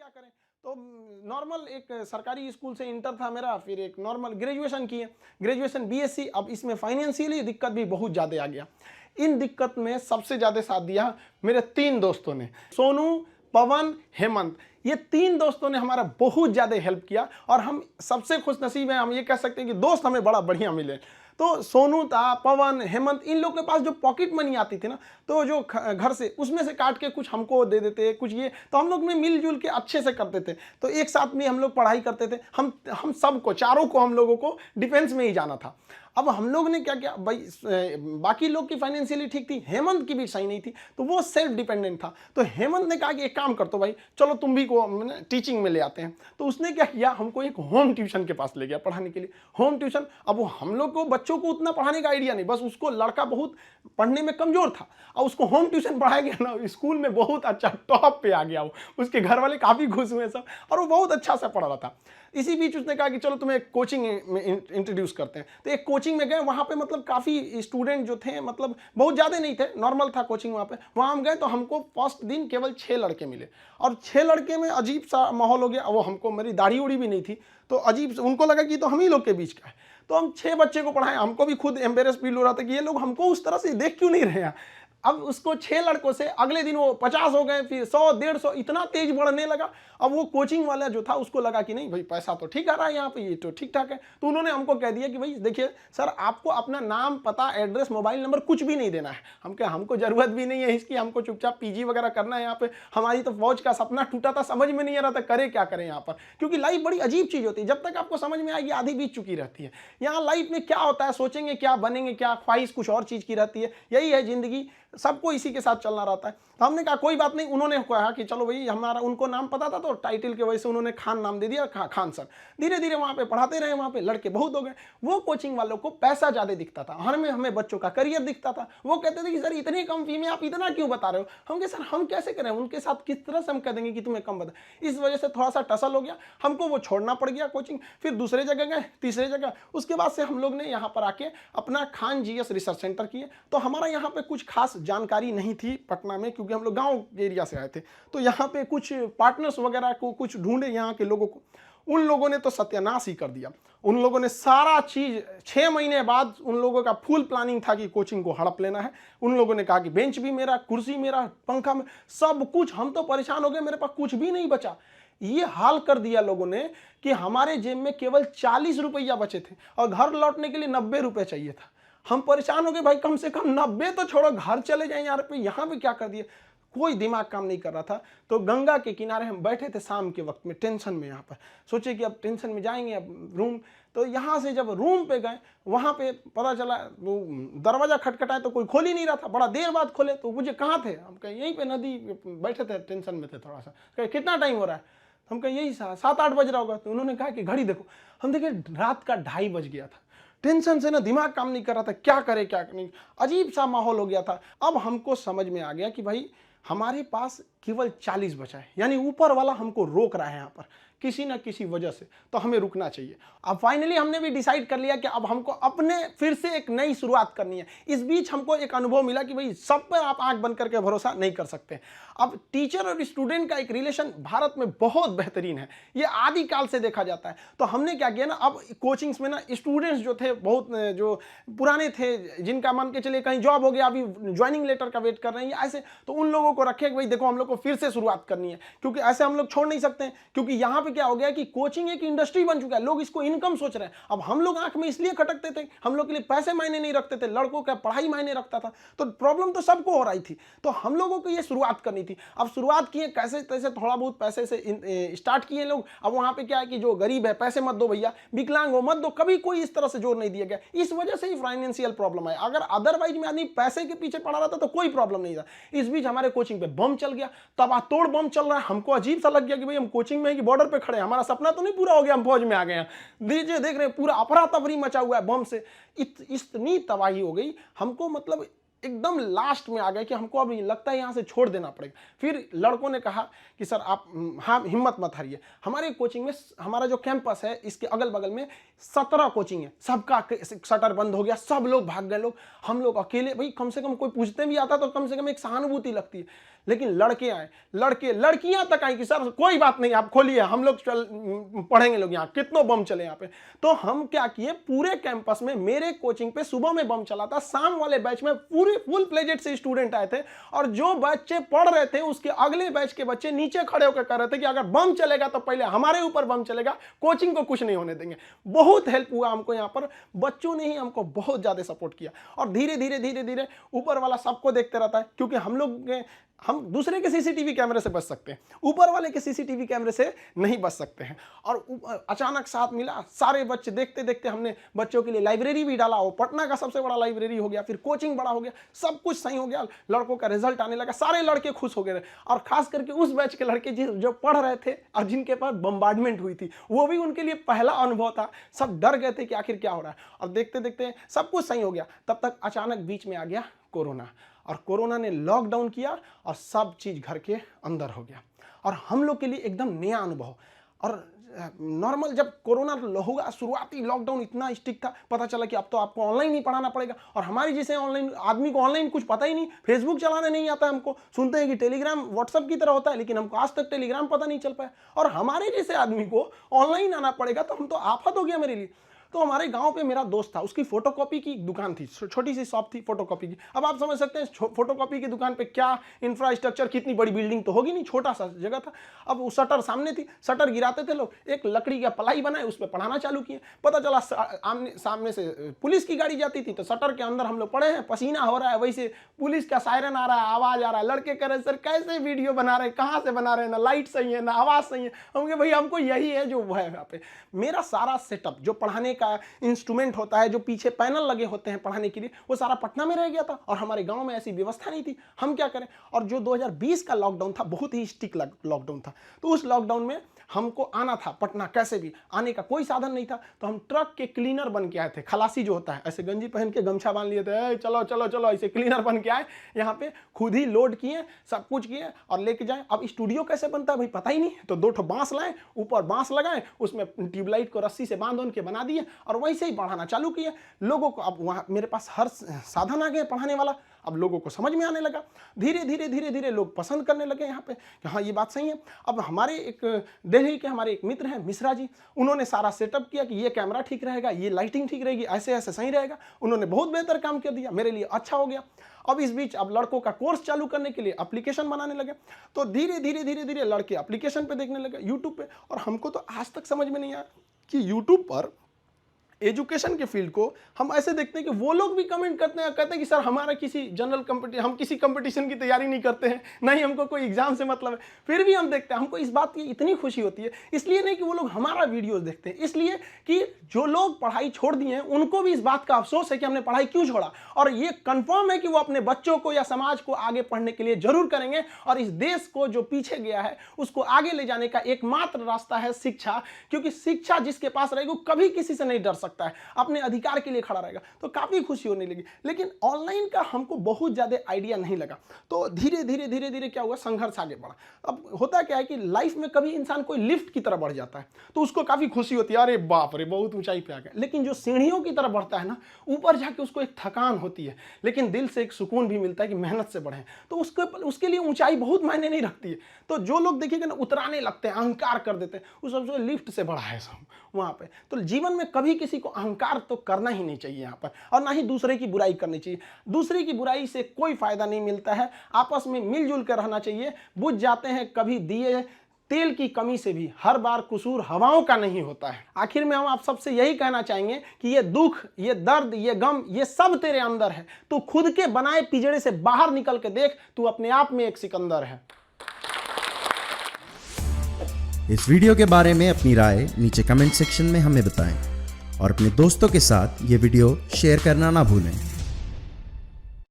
क्या करें। तो नॉर्मल एक सरकारी स्कूल से इंटर था मेरा, फिर एक नॉर्मल ग्रेजुएशन किए, ग्रेजुएशन बीएससी। अब इसमें फाइनेंशियली दिक्कत भी बहुत ज़्यादा आ गया। इन दिक्कत में सबसे ज़्यादा साथ दिया मेरे 3 दोस्तों ने, सोनू, पवन, हेमंत। ये 3 दोस्तों ने हमारा बहुत ज़्यादा हेल्प किया और हम सबसे खुशनसीब हैं। हम ये कह सकते हैं कि दोस्त हमें बड़ा बढ़िया मिले। तो सोनू था, पवन, हेमंत, इन लोग के पास जो पॉकेट मनी आती थी ना, तो जो घर से उसमें से काट के कुछ हमको दे देते, कुछ ये, तो हम लोग में मिलजुल के अच्छे से करते थे। तो एक साथ में हम लोग पढ़ाई करते थे। हम सबको, चारों को, हम लोगों को डिफेंस में ही जाना था। अब हम लोग ने क्या किया भाई, बाकी लोग की फाइनेंशियली ठीक थी, हेमंत की भी सही नहीं थी, तो वो सेल्फ डिपेंडेंट था। तो हेमंत ने कहा कि एक काम कर, तो भाई चलो तुम भी को टीचिंग में ले आते हैं। तो उसने क्या किया, हमको एक होम ट्यूशन के पास ले गया पढ़ाने के लिए। होम ट्यूशन, अब वो हम लोग को बच्चों को उतना पढ़ाने का आइडिया नहीं, बस उसको लड़का बहुत पढ़ने में कमजोर था और उसको होम ट्यूशन पढ़ाया गया ना, स्कूल में बहुत अच्छा टॉप पे आ गया वो। उसके घर वाले काफी खुश हुए सब, और वो बहुत अच्छा से पढ़ रहा था। इसी बीच उसने कहा कि चलो तुम्हें एक कोचिंग में इंट्रोड्यूस करते हैं। तो एक कोचिंग में गए, वहाँ पे मतलब काफ़ी स्टूडेंट जो थे, मतलब बहुत ज़्यादा नहीं थे, नॉर्मल था कोचिंग वहाँ पे। वहाँ हम गए तो हमको फर्स्ट दिन केवल 6 लड़के मिले, और 6 लड़के में अजीब सा माहौल हो गया। वो हमको, मेरी दाढ़ी उड़ी भी नहीं थी, तो अजीब, उनको लगा कि तो हम ही लोग के बीच का है। तो हम 6 बच्चे को पढ़ाए, हमको भी खुद एम्बेरस फील हो रहा था कि ये लोग हमको उस तरह से देख क्यों नहीं रहे हैं। अब उसको 6 लड़कों से अगले दिन वो 50 हो गए, फिर 100, 150, इतना तेज बढ़ने लगा। अब वो कोचिंग वाला जो था उसको लगा कि नहीं भाई, पैसा तो ठीक आ रहा है यहाँ पे, ये तो ठीक ठाक है। तो उन्होंने हमको कह दिया कि भाई देखिए सर, आपको अपना नाम, पता, एड्रेस, मोबाइल नंबर कुछ भी नहीं देना है। हम क्या, हमको जरूरत भी नहीं है इसकी, हमको चुपचाप पीजी वगैरह करना है यहाँ पे। हमारी तो फौज का सपना टूटा था, समझ में नहीं आ रहा था करे क्या करें यहाँ पर, क्योंकि लाइफ बड़ी अजीब चीज होती है। जब तक आपको समझ में आएगी आधी बीत चुकी रहती है। यहाँ लाइफ में क्या होता है, सोचेंगे क्या, बनेंगे क्या, ख्वाहिश कुछ और चीज की रहती है। यही है जिंदगी, सबको इसी के साथ चलना रहता है। तो हमने कहा कोई बात नहीं। उन्होंने कहा कि चलो भाई, हमारा उनको नाम पता था तो टाइटल के वजह से उन्होंने खान नाम दे दिया, खान सर। धीरे धीरे वहाँ पे पढ़ाते रहे, वहाँ पे लड़के बहुत हो गए। वो कोचिंग वालों को पैसा ज़्यादा दिखता था, हमें बच्चों का करियर दिखता था। वो कहते थे कि सर इतनी कम फी में आप इतना क्यों बता रहे हो। हम कहे सर हम कैसे करें, उनके साथ किस तरह से हम कह देंगे कि तुम्हें कम बता। इस वजह से थोड़ा सा टसल हो गया, हमको वो छोड़ना पड़ गया कोचिंग। फिर दूसरे जगह गए, तीसरे जगह। उसके बाद से हम लोग ने यहाँ पर आके अपना खान जीएस रिसर्च सेंटर किए। तो हमारा यहाँ पे कुछ खास जानकारी नहीं थी पटना में, क्योंकि हम लोग गांव एरिया से आए थे। तो यहाँ पे कुछ पार्टनर्स वगैरह को कुछ ढूंढे यहाँ के लोगों को, उन लोगों ने तो सत्यानाश ही कर दिया। उन लोगों ने सारा चीज, 6 महीने बाद उन लोगों का फुल प्लानिंग था कि कोचिंग को हड़प लेना है। उन लोगों ने कहा कि बेंच भी मेरा, कुर्सी मेरा, पंखा में, सब कुछ। हम तो परेशान हो गए, मेरे पास कुछ भी नहीं बचा। ये हाल कर दिया लोगों ने कि हमारे जेब में केवल 40 रुपया बचे थे और घर लौटने के लिए 90 रुपये चाहिए था। हम परेशान हो गए, भाई कम से कम 90 तो छोड़ो, घर चले जाए यार, पे यहाँ पे क्या कर दिया। कोई दिमाग काम नहीं कर रहा था। तो गंगा के किनारे हम बैठे थे शाम के वक्त में, टेंशन में। यहाँ पर सोचे कि अब टेंशन में जाएंगे, अब रूम। तो यहाँ से जब रूम पे गए, वहाँ पे पता चला वो दरवाजा खटखटाए तो कोई खोल ही नहीं रहा था। बड़ा देर बाद खोले तो मुझे कहाँ थे, हम कहें यहीं पे नदी बैठे थे, टेंशन में थे थोड़ा सा। कहे कितना टाइम हो रहा है, हम कहें यही 7-8 बज रहा होगा। तो उन्होंने कहा कि घड़ी देखो। हम देखे रात का 2:30 बज गया था। टेंशन से ना दिमाग काम नहीं कर रहा था, क्या करे क्या नहीं, अजीब सा माहौल हो गया था। अब हमको समझ में आ गया कि भाई हमारे पास केवल 40 बचा है, यानी ऊपर वाला हमको रोक रहा है यहाँ पर किसी ना किसी वजह से, तो हमें रुकना चाहिए। अब फाइनली हमने भी डिसाइड कर लिया कि अब हमको अपने फिर से एक नई शुरुआत करनी है। इस बीच हमको एक अनुभव मिला कि भाई सब पे आप आंख बंद करके भरोसा नहीं कर सकते। अब टीचर और स्टूडेंट का एक रिलेशन भारत में बहुत बेहतरीन है, ये आदिकाल से देखा जाता है। तो हमने क्या किया ना, अब कोचिंग्स में ना स्टूडेंट्स जो थे, बहुत जो पुराने थे, जिनका मान के चलिए कहीं जॉब हो गया, अभी ज्वाइनिंग लेटर का वेट कर रहे हैं ऐसे, तो उन लोगों को रखे कि भाई देखो हम लोग को फिर से शुरुआत करनी है, क्योंकि ऐसे हम लोग छोड़ नहीं सकते हैं। क्योंकि यहाँ पे क्या हो गया कि कोचिंग एक इंडस्ट्री बन चुका है, लोग इसको इनकम सोच रहे हैं। अब हम लोग आंख में इसलिए खटकते थे, हम लोग के लिए पैसे मायने नहीं रखते थे, लड़कों का पढ़ाई मायने रखता था। तो प्रॉब्लम तो सबको हो रही थी, तो हम लोगों को ये शुरुआत करनी थी। अब शुरुआत किए कैसे तैसे, थोड़ा बहुत पैसे से स्टार्ट किए लोग। अब वहां पे क्या है कि जो गरीब है पैसे मत दो भैया, विकलांग हो मत दो, कभी कोई इस तरह से जोर नहीं दिया गया। इस वजह से ही फाइनेंशियल प्रॉब्लम है। अगर अदरवाइज में आदमी पैसे के पीछे पड़ा रहता तो कोई प्रॉब्लम नहीं था। इस बीच हमारे कोचिंग पे बम चल गया, तबातोड़ बम चल रहा है। हमको अजीब सा लग गया कि भाई हम कोचिंग में है कि बॉर्डर पे खड़े हैं, हमारा सपना तो नहीं पूरा हो गया, हम फौज में आ गए हैं। दीजिए देख रहे हैं पूरा अफरा तफरी मचा हुआ है बम से। इतनी तबाही हो गई, हमको मतलब एकदम लास्ट में आ गए कि हमको अब लगता है यहाँ से छोड़ देना पड़ेगा। फिर लड़कों ने कहा कि सर आप हाँ हिम्मत मत हारिए। हमारे कोचिंग में, हमारा जो कैंपस है इसके अगल बगल में 17 कोचिंग है, सबका शटर बंद हो गया, सब लोग भाग गए लोग। हम लोग अकेले, भाई कम से कम कोई पूछते भी आता तो कम से कम एक सहानुभूति लगती है। लेकिन लड़के आए, लड़कियां तक आई कि सर कोई बात नहीं, आप खोलिए, हम लोग पढ़ेंगे लोग, यहाँ कितनों बम चले यहाँ पे। तो हम क्या किए, पूरे कैंपस में मेरे कोचिंग पे सुबह में बम चला था, शाम वाले बैच में पूरे फुल प्लेजेड से स्टूडेंट आए थे, और जो बच्चे पढ़ रहे थे उसके अगले बैच के बच्चे नीचे खड़े होकर कह रहे थे कि अगर बम चलेगा तो पहले हमारे ऊपर बम चलेगा, कोचिंग को कुछ नहीं होने देंगे। बहुत हेल्प हुआ हमको यहाँ पर, बच्चों ने ही हमको बहुत ज्यादा सपोर्ट किया। और धीरे धीरे ऊपर वाला सबको देखते रहता है, क्योंकि हम दूसरे के सीसीटीवी कैमरे से बच सकते हैं, ऊपर वाले के सीसीटीवी कैमरे से नहीं बच सकते हैं। और अचानक साथ मिला, सारे बच्चे देखते देखते हमने बच्चों के लिए लाइब्रेरी भी डाला, वो पटना का सबसे बड़ा लाइब्रेरी हो गया, फिर कोचिंग बड़ा हो गया, सब कुछ सही हो गया, लड़कों का रिजल्ट आने लगा, सारे लड़के खुश हो गए। और खास करके उस बैच के लड़के जो पढ़ रहे थे और जिनके पास बम्बार्डमेंट हुई थी, वो भी उनके लिए पहला अनुभव था, सब डर गए थे कि आखिर क्या हो रहा है। और देखते देखते सब कुछ सही हो गया। तब तक अचानक बीच में आ गया कोरोना, और कोरोना ने लॉकडाउन किया और सब चीज घर के अंदर हो गया, और हम लोग के लिए एकदम नया अनुभव। और नॉर्मल जब कोरोना होगा, शुरुआती लॉकडाउन इतना स्ट्रिक्ट था, पता चला कि अब तो आपको ऑनलाइन ही पढ़ाना पड़ेगा। और हमारी जैसे ऑनलाइन आदमी को ऑनलाइन कुछ पता ही नहीं, फेसबुक चलाने नहीं आता हमको, सुनते हैं कि टेलीग्राम व्हाट्सएप की तरह होता है, लेकिन हमको आज तक टेलीग्राम पता नहीं चल पाया। और हमारे जैसे आदमी को ऑनलाइन आना पड़ेगा, तो हम तो आफत हो गया मेरे लिए। तो हमारे गांव पे मेरा दोस्त था, उसकी फोटोकॉपी की दुकान थी, छोटी सी शॉप थी फोटोकॉपी की। अब आप समझ सकते हैं फोटोकॉपी की दुकान पे क्या इंफ्रास्ट्रक्चर, कितनी बड़ी बिल्डिंग तो होगी नहीं, छोटा सा जगह था। अब वो शटर सामने थी, शटर गिराते थे लोग, एक लकड़ी का पलाई बनाए, उस पर पढ़ाना चालू किए। पता चला सामने से पुलिस की गाड़ी जाती थी, तो शटर के अंदर हम लोग पड़े हैं, पसीना हो रहा है, वैसे पुलिस का सायरन आ रहा है, आवाज आ रहा है। लड़के कह रहे सर कैसे वीडियो बना रहे हैं, कहाँ से बना रहे हैं, ना लाइट सही है ना आवाज सही है। हम कहे भाई हमको यही है जो है यहाँ पे। मेरा सारा सेटअप जो पढ़ाने का इंस्ट्रूमेंट होता है, जो पीछे पैनल लगे होते हैं पढ़ाने के लिए, वो सारा पटना में रह गया था, और हमारे गांव में ऐसी व्यवस्था नहीं थी। हम क्या करें। और जो 2020 का लॉकडाउन था, बहुत ही स्ट्रिक्ट लॉकडाउन था, तो उस लॉकडाउन में हमको आना था पटना, कैसे भी आने का कोई साधन नहीं था। तो हम ट्रक के क्लीनर बन के आए थे, खलासी जो होता है, ऐसे गंजी पहन के गमछा बांध लिए थे, चलो चलो चलो, ऐसे क्लीनर बन के आए यहाँ पे, खुद ही लोड किए, सब कुछ किए और लेके जाए। अब स्टूडियो कैसे बनता है भाई पता ही नहीं, तो 2 बांस लाए, ऊपर बांस लगाए, उसमें ट्यूबलाइट को रस्सी से बांध के बना दिए, और वैसे ही पढ़ाना चालू किए लोगों को। अब वहाँ मेरे पास हर साधन आ गए पढ़ाने वाला, अब लोगों को समझ में आने लगा। धीरे धीरे लोग पसंद करने लगे यहाँ पे कि हाँ ये बात सही है। अब हमारे एक दिल्ली के हमारे एक मित्र हैं मिश्रा जी, उन्होंने सारा सेटअप किया कि ये कैमरा ठीक रहेगा, ये लाइटिंग ठीक रहेगी, ऐसे ऐसे सही रहेगा। उन्होंने बहुत बेहतर काम कर दिया, मेरे लिए अच्छा हो गया। अब इस बीच अब लड़कों का कोर्स चालू करने के लिए एप्लीकेशन बनाने लगे, तो धीरे धीरे लड़के एप्लीकेशन पे देखने लगे यूट्यूब पे। और हमको तो आज तक समझ में नहीं आया कि यूट्यूब पर एजुकेशन के फील्ड को हम ऐसे देखते हैं कि वो लोग भी कमेंट करते हैं, कहते हैं कि सर हमारा किसी जनरल कंपटीशन, हम किसी कंपटीशन की तैयारी नहीं करते हैं, नहीं हमको कोई एग्जाम से मतलब है, फिर भी हम देखते हैं। हमको इस बात की इतनी खुशी होती है, इसलिए नहीं कि वो लोग हमारा वीडियोस देखते हैं, इसलिए कि जो लोग पढ़ाई छोड़ दिए हैं उनको भी इस बात का अफसोस है कि हमने पढ़ाई क्यों छोड़ा। और ये कंफर्म है कि वो अपने बच्चों को या समाज को आगे पढ़ने के लिए जरूर करेंगे, और इस देश को जो पीछे गया है उसको आगे ले जाने का एकमात्र रास्ता है शिक्षा। क्योंकि शिक्षा जिसके पास रहेगी वो कभी किसी से नहीं डर सकता है, अपने अधिकार के लिए खड़ा रहेगा। तो काफी खुशी होने लगी। लेकिन ऑनलाइन का हमको बहुत ज्यादा आइडिया नहीं लगा, तो धीरे धीरे क्या हुआ, संघर्ष आगे बढ़ा। अब होता क्या है कि लाइफ में कभी इंसान कोई लिफ्ट की तरफ बढ़ जाता है तो उसको काफी खुशी होती है, अरे बाप रे बहुत ऊंचाई पे आ गया। लेकिन जो सीढ़ियों की तरफ बढ़ता है ना, ऊपर जाके उसको एक थकान होती है, लेकिन दिल से एक सुकून भी मिलता है कि मेहनत से बढ़े, तो उसके लिए ऊंचाई बहुत मायने नहीं रखती है। तो जो लोग देखिएगा ना उतराने लगते हैं, अहंकार कर देते हैं, उस सबसे लिफ्ट से बढ़ा है सब वहां पे। तो जीवन में कभी किसी को अहंकार तो करना ही नहीं चाहिए यहाँ पर, और ना ही दूसरे की बुराई करनी चाहिए। दूसरे की बुराई से कोई फायदा नहीं मिलता है, आपस में मिलजुल कर रहना चाहिए। बुझ जाते हैं कभी दिए तेल की कमी से भी, हर बार कसूर हवाओं का नहीं होता है। आखिर में हम आप सबसे यही कहना चाहेंगे कि ये दुख, ये दर्द, ये गम, ये सब तेरे अंदर है। तू खुद के बनाए पिंजड़े से बाहर निकल के देख, तू अपने आप में एक सिकंदर है। इस वीडियो के बारे में अपनी राय नीचे कमेंट सेक्शन में हमें बताएं और अपने दोस्तों के साथ ये वीडियो शेयर करना ना भूलें।